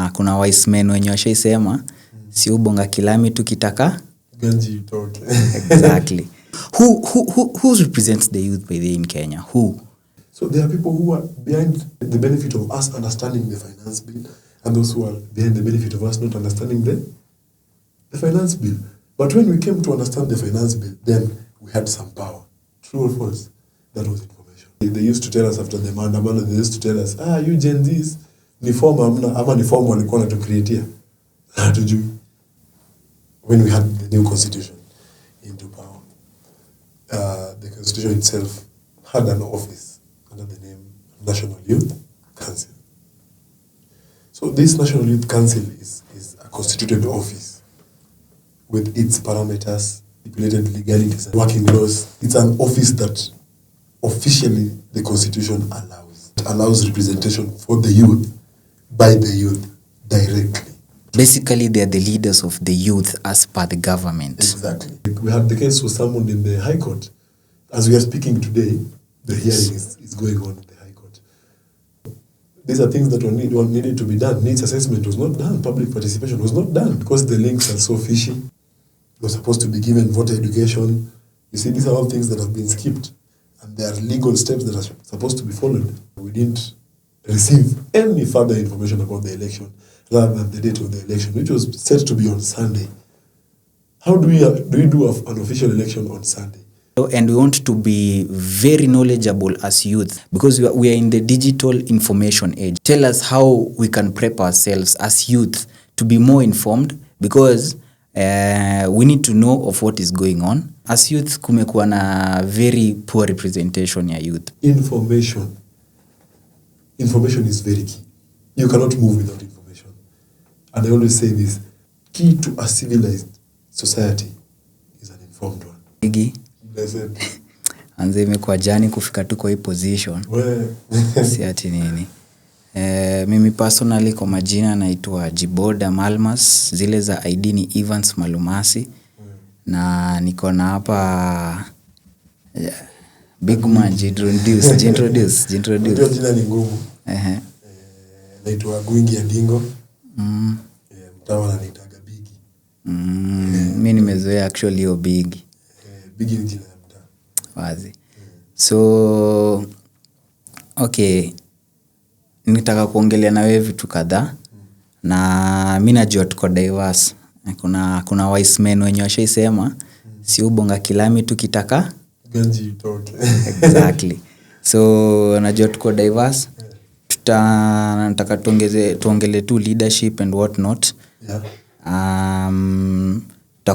kuna wise men wenye washaisema si ubonga kilami tukitaka ganji utoke. Exactly. Who represents the youth by the in Kenya? Who? So there are people who are behind the benefit of us understanding the finance bill, and those who are behind the benefit of us not understanding the finance bill. But when we came to understand the finance bill, then we had some power. True or false? That was information. They used to tell us after the maandamano, they used to tell us, you Gen Zs, ni form amna, ama ni form walikuwa natucreatia. Hatujui. When we had the new constitution into power, the constitution itself had an office under the name National Youth Council. So this National Youth Council is a constituted office with its parameters, stipulated legalities and working laws. It's an office that officially the constitution allows. It allows representation for the youth by the youth directly. Basically, they are the leaders of the youth as per the government. Exactly. We had the case was summoned in the High Court. As we are speaking today, the hearing is going on in the High Court. These are things that needed to be done. Needs assessment was not done. Public participation was not done because the links are so fishy. You're supposed to be given voter education. You see, these are all things that have been skipped. And there are legal steps that are supposed to be followed. We didn't receive any further information about the election rather than the date of the election, which was set to be on Sunday. How do we do an official election on Sunday? And we want to be very knowledgeable as youth because we are in the digital information age. Tell us how we can prep ourselves as youth to be more informed because we need to know of what is going on. As youth, kumekuwa na very poor representation ya youth. Information is very key. You cannot move without information. And I always say this, key to a civilized society is an informed one. Igi. Blessed. Anze imekuwa jani kufika tu kwa hii position. Si ati nini. Mimi personally kwa majina naitwa G-Boder Malmas, zile za ID ni Evans Malumasi. Na niko na hapa big man jintroduce. Ndio jina ni ngumu. Naitwa Agwingi Adingo. Mtawa ananiitaga Bigi. Mimi nimezoea actually hiyo Bigi. Bigi ni jina ya mtaa. Wazi. So okay, nitaka kuongelea na wewe vitu kadhaa. Na mimi najua tuko diverse. Kuna wise men wenye washaisema si ubonga kilami tukitaka ganji utoke. Exactly. So najua tuko diverse. Nataka tuongele tu leadership and what not.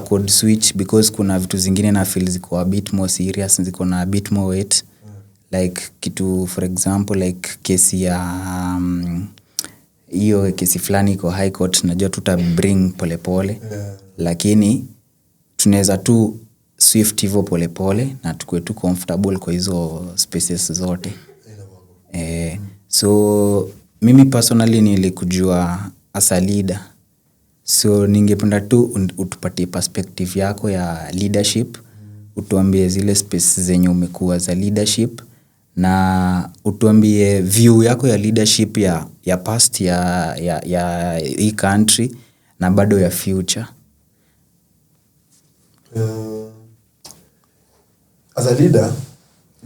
Could switch because kuna vitu zingine na feel ziko a bit more serious, ziko na a bit more weight. Like kitu for example like kesi ya hiyo kesi fulani iko High Court, najua tuta bring polepole. Lakini tunaweza tu swift hivyo polepole na tukue tu comfortable kwa hizo spaces zote. So mimi personally nilikujua as a leader. So ningependa tu utupatie perspective yako ya leadership. Utuambie zile spaces zenye umekuwa za leadership na utuambie view yako ya leadership ya past ya hii country na bado ya future. As a leader,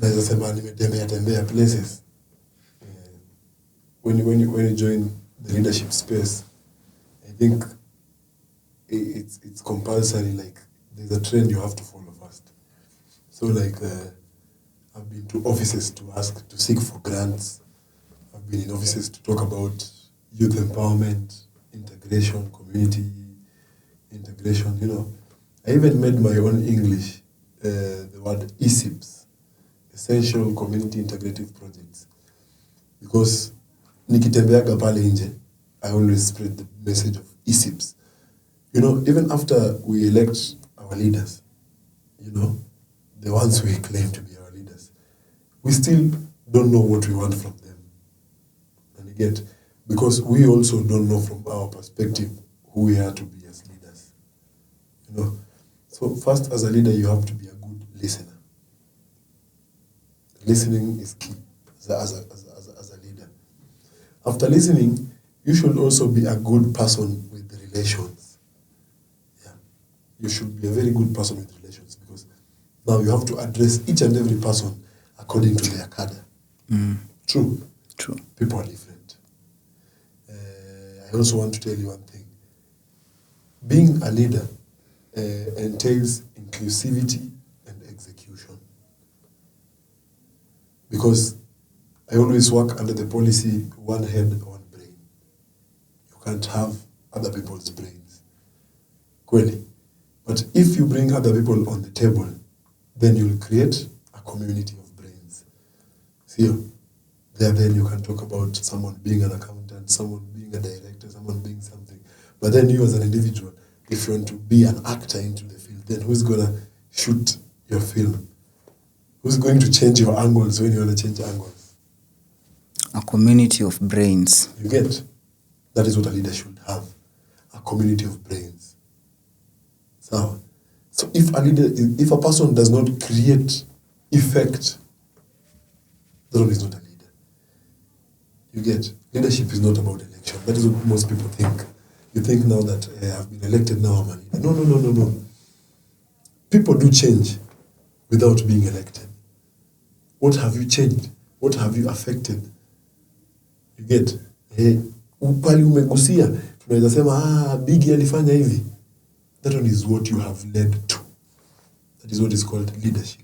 naweza sema nimetembea places. When you join the leadership space, I think it's compulsory, like there's a trend you have to follow first. So like I've been to offices to seek for grants. I've been in offices to talk about youth empowerment, integration, community integration, you know. I even made my own English, the word ESIPs, Essential Community Integrative Projects. Because nikitembeaga pale nje, I always spread the message of ESIPs. You know, even after we elect our leaders, you know, the ones we claim to be our leaders, we still don't know what we want from them. And again, because we also don't know from our perspective who we are to be as leaders. You know, so first as a leader, you have to be a good listener. Listening is key as a leader. After listening, you should also be a good person with the relations. Yeah. You should be a very good person with relations, because now you have to address each and every person according to their cadre. True. People are different. I also want to tell you one thing. Being a leader entails inclusivity and execution. Because I always work under the policy, one head, one brain. You can't have other people's brains. Kweli. But if you bring other people on the table, then you'll create a community of brains. See, then you can talk about someone being an accountant, someone being a director, someone being something. But then you as an individual, if you want to be an actor into the field, then who's going to shoot your film? Who's going to change your angles when you want to change angles? A community of brains. You get? That is what a leader should have. A community of brains. So if a person does not create effect, that one is not a leader. You get? Leadership is not about election. That is what most people think. You think now that I've been elected, now I'm a leader. No. People do change without being elected. What have you changed? What have you affected? You get? Pali umegusia, tunaweza sema Biggie alifanya hivi. That one is what you have led to. That is what is called leadership.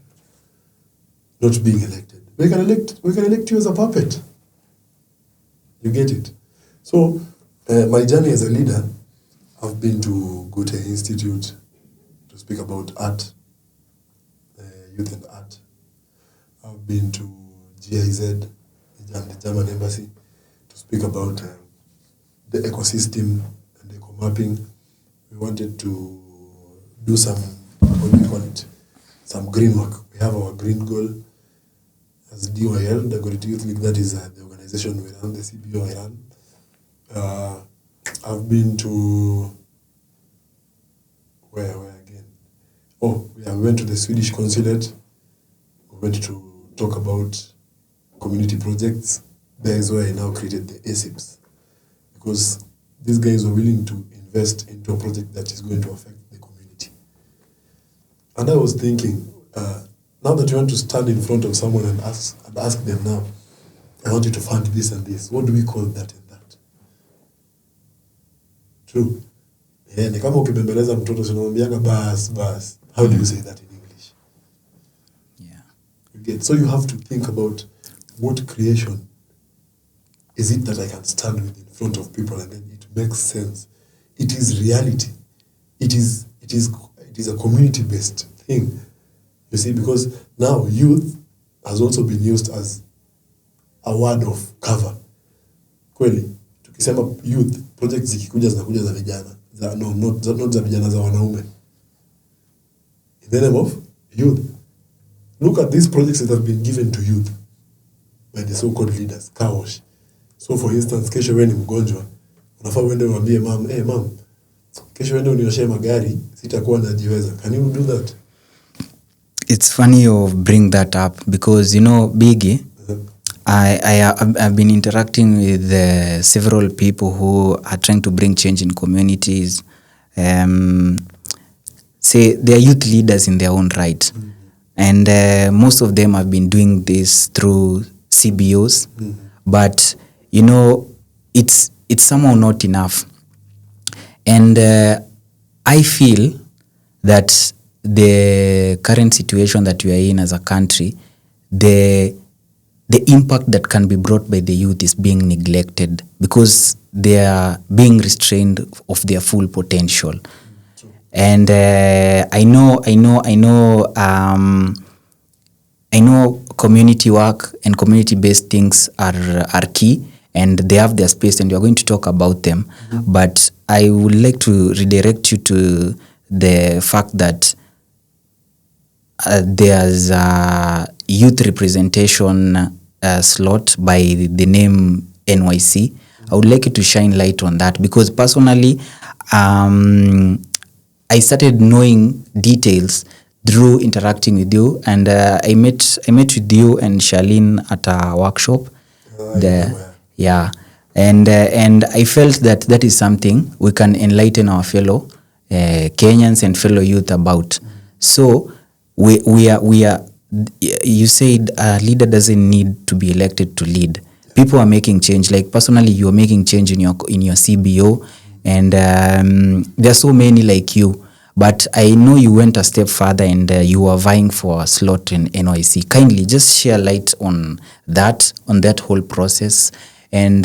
Not being elected. We can elect you as a puppet. You get it? So, my journey as a leader, I've been to Goethe Institute to speak about art, youth and art. I've been to GIZ, the German embassy, to speak about the ecosystem and eco-mapping. We wanted to do some, some green work. We have our green goal as DYL, the Goethe Youth League. That is the organization we run, the CBO I run. I've been to where again? We went to the Swedish consulate. We went to talk about community projects. There is where I now created the ASIPs, because these guys were willing to invest into a project that is going to affect the community. And I was thinking, now that you want to stand in front of someone and ask them now, I want you to fund this and this. What do we call that and that? True. Ni kama ukibembeleza mtoto sinamwambianga bas. How do you say that in English? Yeah. You get? So you have to think about what creation is it that I can stand with in front of people, and then it makes sense. It is reality. It is a community-based thing. You see, because now youth has also been used as a word of cover. Kweli, tukisema youth, projects zikikuja zinakuja za vijana. Not za vijana, za wanaume. In the name of youth. Look at these projects that have been given to youth by the so-called leaders, car wash. So for instance, kesho wewe ni mgonjwa, unafaa uende uambie mom, kesho uende unioshe magari, sitakuwa najiweza. Can you do that? It's funny you bring that up, because Biggie, I've been interacting with several people who are trying to bring change in communities. Say they are youth leaders in their own right. Mm-hmm. And most of them have been doing this through CBOs. Mm-hmm. But it's somehow not enough. And I feel that the current situation that we are in as a country, the impact that can be brought by the youth is being neglected, because they are being restrained of their full potential. True. And I know community work and community-based things are key, and they have their space, and we are going to talk about them. Mm-hmm. But I would like to redirect you to the fact that there's a youth representation slot by the name NYC. I would like you to shine light on that, because personally, I started knowing details through interacting with you, and I met with you and Charlene at a workshop. And I felt that is something we can enlighten our fellow Kenyans and fellow youth about. So we are. You said a leader doesn't need to be elected to lead. People are making change. Like personally, you are making change in your CBO, and there are so many like you. But I know you went a step further and you are vying for a slot in NYC. Kindly just share light on that whole process, and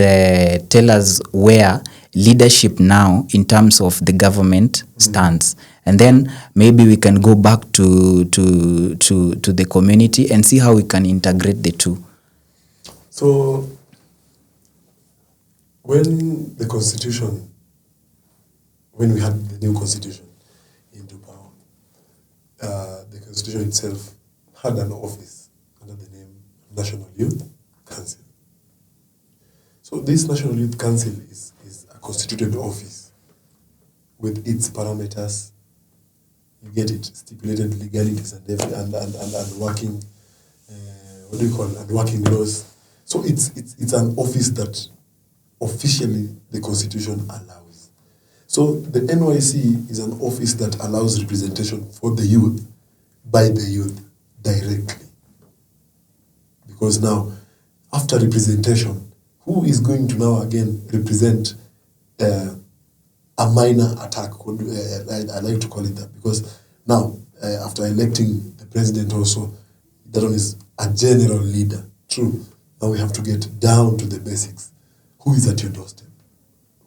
tell us where leadership now in terms of the government stands. And then maybe we can go back to the community and see how we can integrate the two. So when we had the new constitution into power, the constitution itself had an office under the name National Youth Council. So this National Youth Council is a constituted office with its parameters. You get it, stipulated legalities and working, and working laws. So it's an office that officially the Constitution allows. So the NYC is an office that allows representation for the youth by the youth directly. Because now, after representation, who is going to now again represent a minor attack? I like to call it that, because now, after electing the president also, that one is a general leader. True. Now we have to get down to the basics. Who is at your doorstep?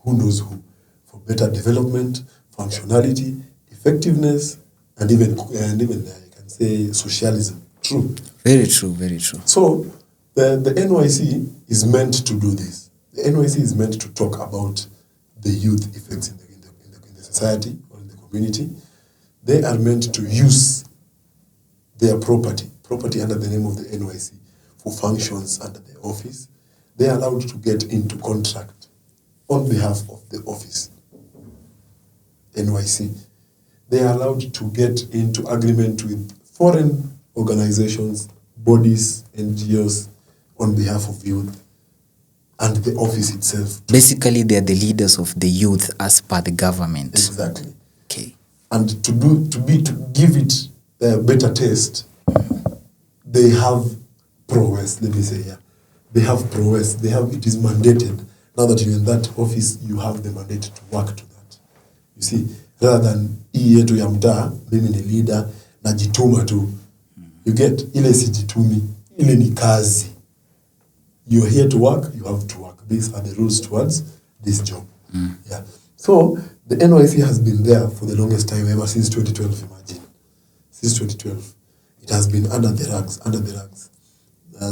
Who knows who? For better development, functionality, effectiveness, and even I can say socialism. True. Very true, very true. So the NYC is meant to do this. The NYC is meant to talk about the youth effects in the society or in the community. They are meant to use their property under the name of the NYC for functions under the office. They are allowed to get into contract on behalf of the office, NYC. They are allowed to get into agreement with foreign organizations, bodies, NGOs on behalf of youth and the office itself. Basically, they are the leaders of the youth as per the government. Exactly. Okay. And to give it a better taste, they have prowess, let me say, yeah. They have prowess. It is mandated. Now that you're in that office, you have the mandate to work to that. You see, rather than hii yetu ya mtaa, mimi ni leader, najituma tu. You get, ile sijitumi, ile ni kazi. You're here to work, you have to work. These are the rules towards this job. Yeah. So, the NYC has been there for the longest time, ever since 2012, imagine. Since 2012. It has been under the rugs.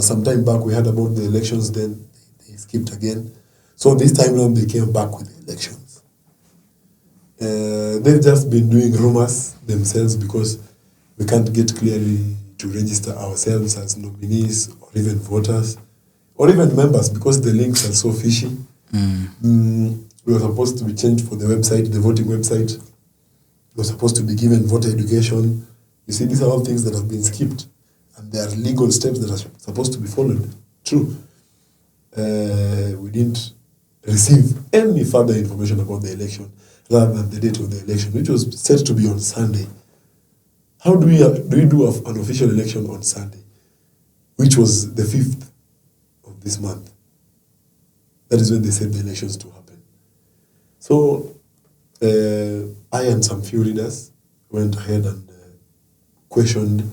Some time back, we heard about the elections, then they skipped again. So this time around, they came back with the elections. They've just been doing rumors themselves because we can't get clearly to register ourselves as nominees or even voters or even members because the links are so fishy. We were supposed to be changed for the website, the voting website. We were supposed to be given voter education. You see, these are all things that have been skipped. And there are legal steps that are supposed to be followed. True. We didn't receive any further information about the election rather than the date of the election, which was set to be on Sunday. How do we do an official election on Sunday, which was the 5th of this month? That is when they said the elections to happen. So I and some few leaders went ahead and questioned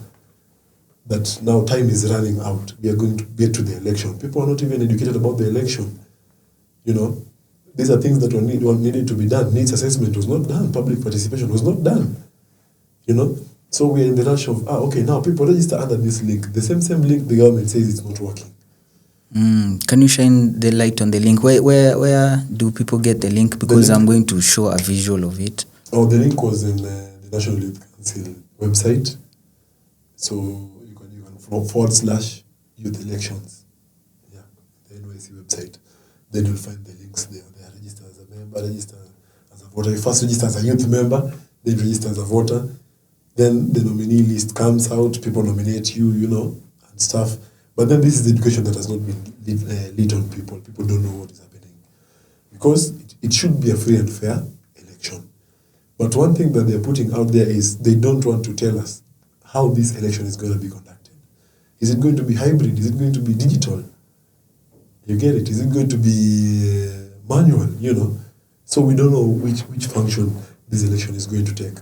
that now time is running out. We are going to get to the election. People are not even educated about the election. You know, these are things that needed to be done. Needs assessment was not done. Public participation was not done. You know, so we are in the rush of, okay, now people register under this link. The same link the government says it's not working. Can you shine the light on the link? Where do people get the link? Because I'm going to show a visual of it. Oh, the link was in the National Youth Council website. So you can /youth elections. Yeah, the NYC website. Then you'll find the links there. They are registered as a member, register as a voter. You first register as a youth member, then register as a voter. Then the nominee list comes out, people nominate you, you know, and stuff. But then this is the education that has not been lit on people. People don't know what is happening. because it should be a free and fair election. But one thing that they're putting out there is they don't want to tell us how this election is going to be conducted. Is it going to be hybrid? Is it going to be digital? You get it? Is it going to be manual? So we don't know which function this election is going to take.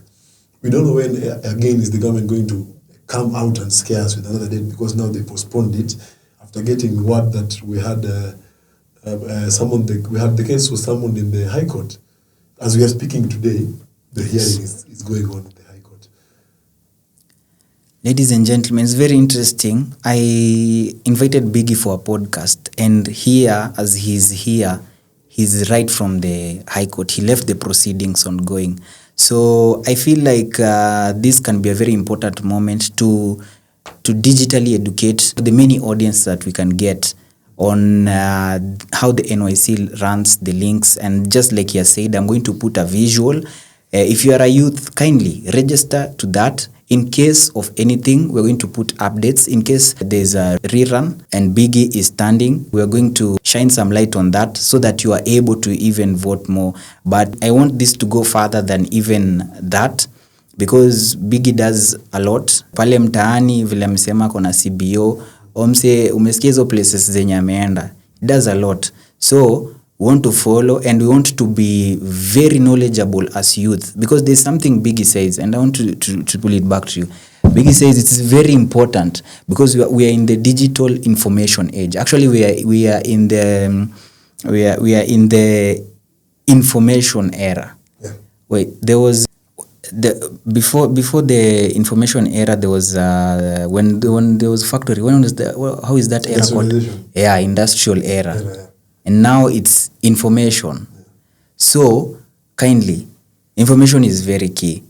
We don't know when, again, is the government going to come out and scare us with another date, because now they postponed it after getting word that we had the case was summoned in the High Court. As we are speaking today, the hearing is going on in the High Court. Ladies and gentlemen, it's very interesting. I invited Biggie for a podcast, and here, as he's here, he's right from the High Court. He left the proceedings ongoing. So I feel like this can be a very important moment to digitally educate the many audience that we can get on how the NYC runs the links. And just like he has said, I'm going to put a visual. If you are a youth, kindly register to that. In case of anything, we're going to put updates. In case there's a rerun and Biggie is standing, we're going to shine some light on that so that you are able to even vote more. But I want this to go further than even that, because Biggie does a lot. Pale mtaani vile amesema kuna CBO, umesikia hizo places zenye ameenda. He does a lot. So we want to follow, and we want to be very knowledgeable as youth, because there's something Biggie says, and I want to pull it back to you. Biggie says it's very important because we are in the digital information age. Actually, we are in the information era. Yeah. Wait, there was before the information era, there was when there was factory. When was how is that era called? Yeah, industrial era. Yeah. And now it's information. Yeah. So, kindly, information is very key.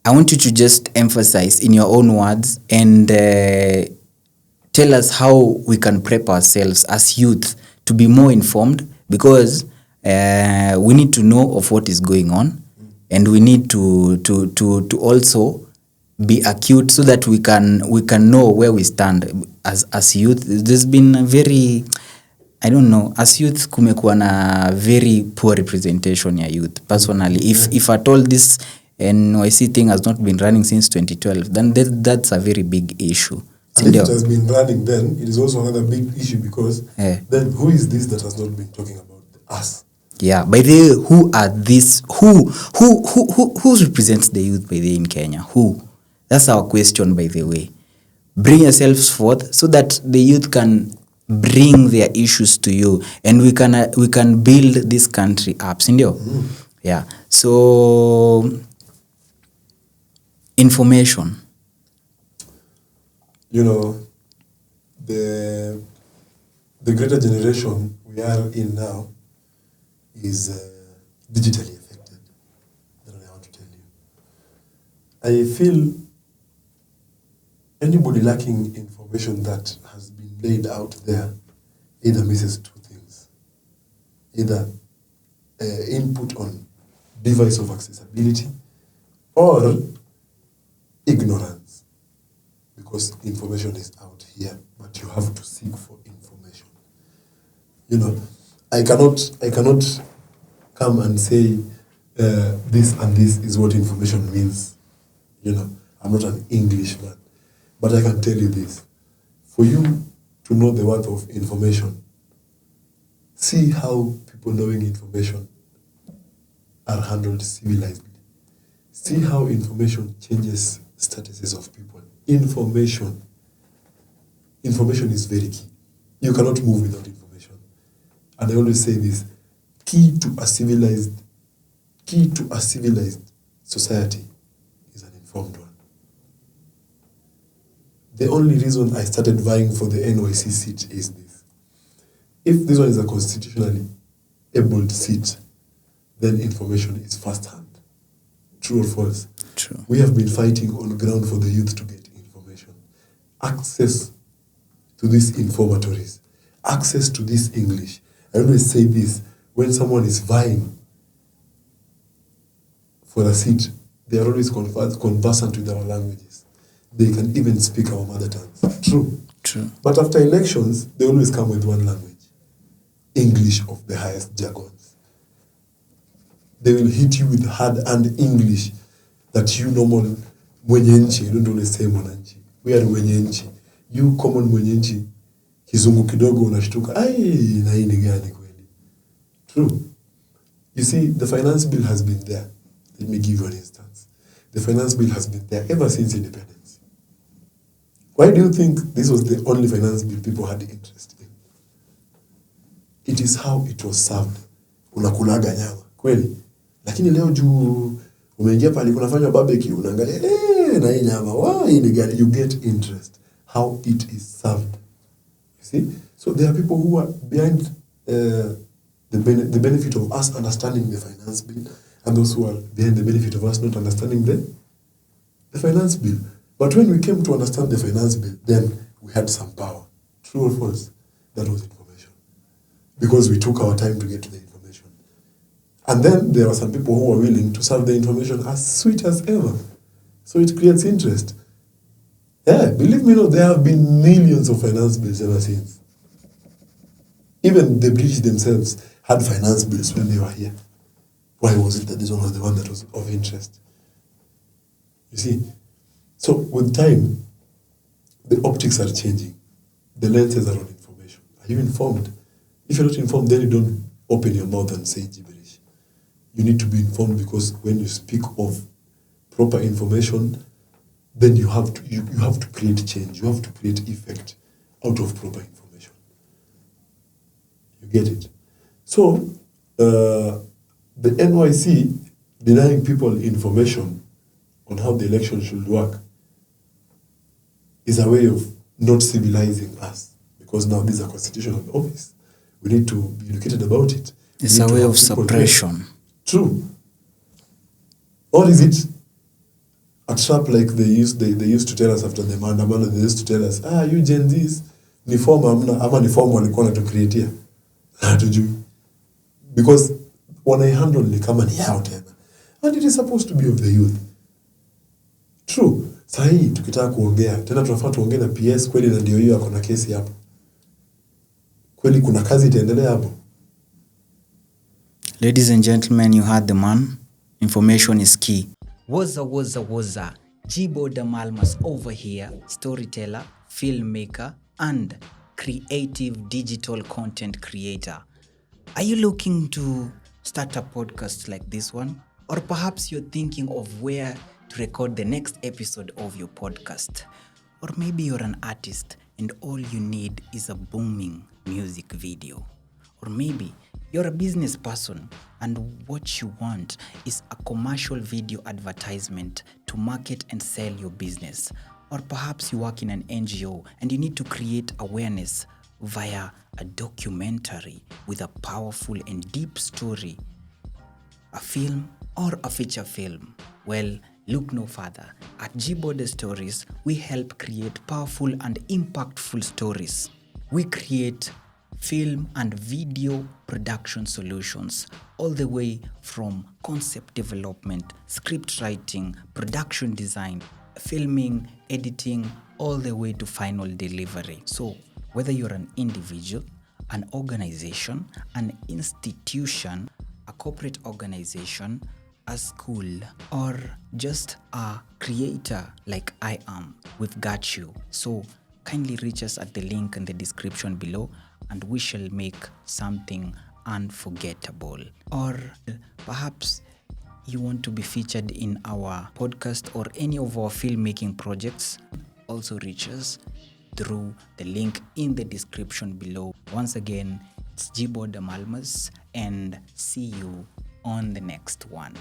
I want you to just emphasize in your own words and tell us how we can prep ourselves as youth to be more informed, because we need to know of what is going on, and we need to also be acute so that we can know where we stand as youth. There's been a very, I don't know, as youth kumekuwa na very poor representation ya youth. Personally, if at all this NYC thing has not been running since 2012, then that's a very big issue. And if it has been running, then it is also another big issue, because then who is this that has not been talking about us? Yeah, by the way, who are these? Who represents the youth by the way in Kenya? Who? That's our question, by the way. Bring yourselves forth so that the youth can bring their issues to you, and we can build this country up. Sindio? Yeah. So information. The greater generation we are in now is digitally affected. That's what I want to tell you. I feel anybody lacking information that has been laid out there either misses two things. Either input on device of accessibility or ignorance, because information is out here, but you have to seek for information. I cannot come and say this and this is what information means. I'm not an Englishman, but I can tell you this. For you to know the worth of information, see how people knowing information are handled civilizedly. See how information changes statuses of people. Information is very key. You cannot move without information. And I always say this: key to a civilized society is an informed one. The only reason I started vying for the NYC seat is this: if this one is a constitutionally able seat, then information is first-hand. True or false? True. We have been fighting on ground for the youth to get information. Access to these informatories. Access to this English. I always say this: when someone is vying for a seat, they are always conversant with our languages. They can even speak our mother tongues. True. True. But after elections, they always come with one language. English of the highest jargons. They will hit you with hard-earned English that you normal mwenye nchi, you don't always say mwananchi. We are mwenye nchi. You common mwenye nchi, kizungu kidogo unashtuka, ai, na hii ni gani kweli? True. You see, the finance bill has been there. Let me give you an instance. The finance bill has been there ever since independence. Why do you think this was the only finance bill people had interest in? It is how it was served. Unakulaga nyama, kweli? Lakini leo juu umeingia pale kunafanywa barbecue, unaangalia na hii nyama, why ni gani? You get interest how it is served. You see? So there are people who are behind the benefit of us understanding the finance bill, and those who are behind the benefit of us not understanding the finance bill. But when we came to understand the finance bill, then we had some power. True or false? That was information. Because we took our time to get to the information. And then there were some people who were willing to serve the information as sweet as ever. So it creates interest. Yeah, believe me, there have been millions of finance bills ever since. Even the British themselves had finance bills when they were here. Why was it that this one was the one that was of interest? You see? So with time, the optics are changing. The lenses are on information. Are you informed? If you're not informed, then you don't open your mouth and say gibberish. You need to be informed, because when you speak of proper information, then you have to create change. You have to create effect out of proper information. You get it? So the NYC denying people information on how the election should work is a way of not civilizing us, because now this is a constitutional office. We need to be educated about it. It's a way of suppression. There. True. Or is it a trap like they used to tell us after the maandamano? They used to tell us, you Gen Zs, ni form ama ni form walikuwa natucreatia. Hatujui. Because wanaihandle ni kama ni yao tena. And it is supposed to be of the youth. True. Sahi tukitaka kuongea, tena tunafaa tuongee na PS kweli, na ndio hiyo akona kesi hapo. Kweli kuna kazi itaendelea hapo. Ladies and gentlemen, you heard the man. Information is key. Waza. G-Boder Malmas over here, storyteller, filmmaker, and creative digital content creator. Are you looking to start a podcast like this one? Or perhaps you're thinking of where to record the next episode of your podcast. Or maybe you're an artist and all you need is a booming music video. Or maybe you're a business person and what you want is a commercial video advertisement to market and sell your business. Or perhaps you work in an NGO and you need to create awareness via a documentary with a powerful and deep story, a film or a feature film. Well, look no further. At G-Boder Stories, we help create powerful and impactful stories. We create film and video production solutions, all the way from concept development, script writing, production design, filming, editing, all the way to final delivery. So whether you're an individual, an organization, an institution, a corporate organization, a school, or just a creator like I am, we've got you. So kindly reach us at the link in the description below and we shall make something unforgettable. Or perhaps you want to be featured in our podcast or any of our filmmaking projects, also reach us through the link in the description below. Once again, it's G-Boder Malmas, and see you on the next one.